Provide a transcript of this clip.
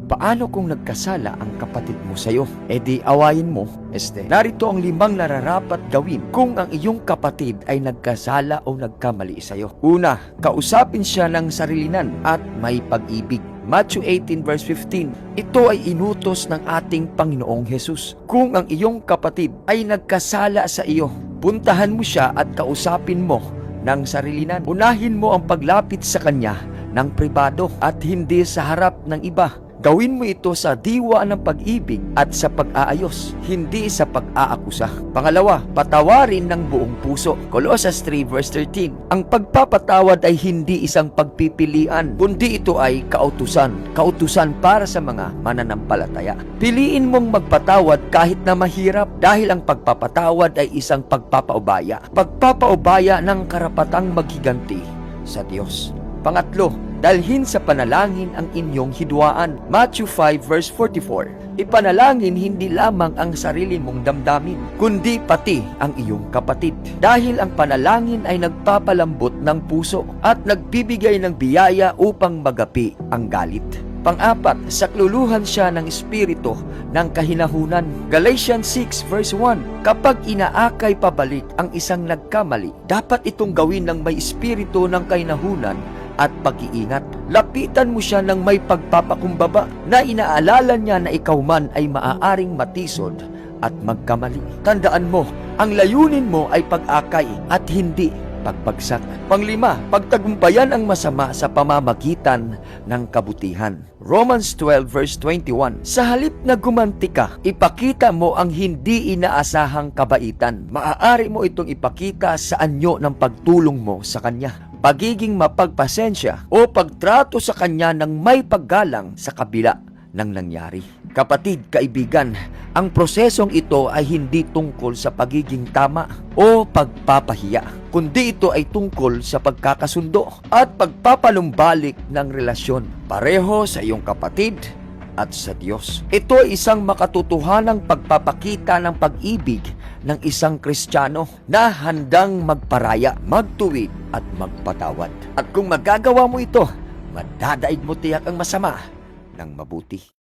Paano kung nagkasala ang kapatid mo sa'yo? E di awayin mo. Narito ang 5 nararapat gawin kung ang iyong kapatid ay nagkasala o nagkamali sa'yo. Una, kausapin siya ng sarilinan at may pag-ibig. Matthew 18 verse 15. Ito ay inutos ng ating Panginoong Hesus. Kung ang iyong kapatid ay nagkasala sa iyo, puntahan mo siya at kausapin mo ng sarilinan. Unahin mo ang paglapit sa kanya ng pribado at hindi sa harap ng iba. Gawin mo ito sa diwa ng pag-ibig at sa pag-aayos, hindi sa pag-aakusa. Pangalawa, patawarin ng buong puso. Colossus 3 verse 13. Ang pagpapatawad ay hindi isang pagpipilian, kundi ito ay kautusan. Kautusan para sa mga mananampalataya. Piliin mong magpatawad kahit na mahirap dahil ang pagpapatawad ay isang pagpapaubaya. Pagpapaubaya ng karapatang maghiganti sa Diyos. Pangatlo, dalhin sa panalangin ang inyong hidwaan. Matthew 5 verse 44. Ipanalangin hindi lamang ang sarili mong damdamin, kundi pati ang iyong kapatid. Dahil ang panalangin ay nagpapalambot ng puso at nagbibigay ng biyaya upang magapi ang galit. Pang-apat, sakluluhan siya ng espiritu ng kahinahunan. Galatians 6 verse 1. Kapag inaakay pabalik ang isang nagkamali, dapat itong gawin ng may espiritu ng kahinahunan at pag-iingat. Lapitan mo siya ng may pagpapakumbaba na inaalala niya na ikaw man ay maaaring matisod at magkamali. Tandaan mo, ang layunin mo ay pag-akay at hindi pagbagsak. Panglima, pagtagumpayan ang masama sa pamamagitan ng kabutihan. Romans 12 verse 21. Sa halip na gumanti ka, ipakita mo ang hindi inaasahang kabaitan. Maaari mo itong ipakita sa anyo ng pagtulong mo sa kanya, pagiging mapagpasensya o pagtrato sa kanya ng may paggalang sa kabila ng nangyari. Kapatid, kaibigan, ang prosesong ito ay hindi tungkol sa pagiging tama o pagpapahiya, kundi ito ay tungkol sa pagkakasundo at pagpapanumbalik ng relasyon pareho sa iyong kapatid at sa Diyos. Ito ay isang makatotohanang pagpapakita ng pag-ibig ng isang Kristiyano na handang magparaya, magtuwid at magpatawad. At kung magagawa mo ito, madadaig mo tiyak ang masama ng mabuti.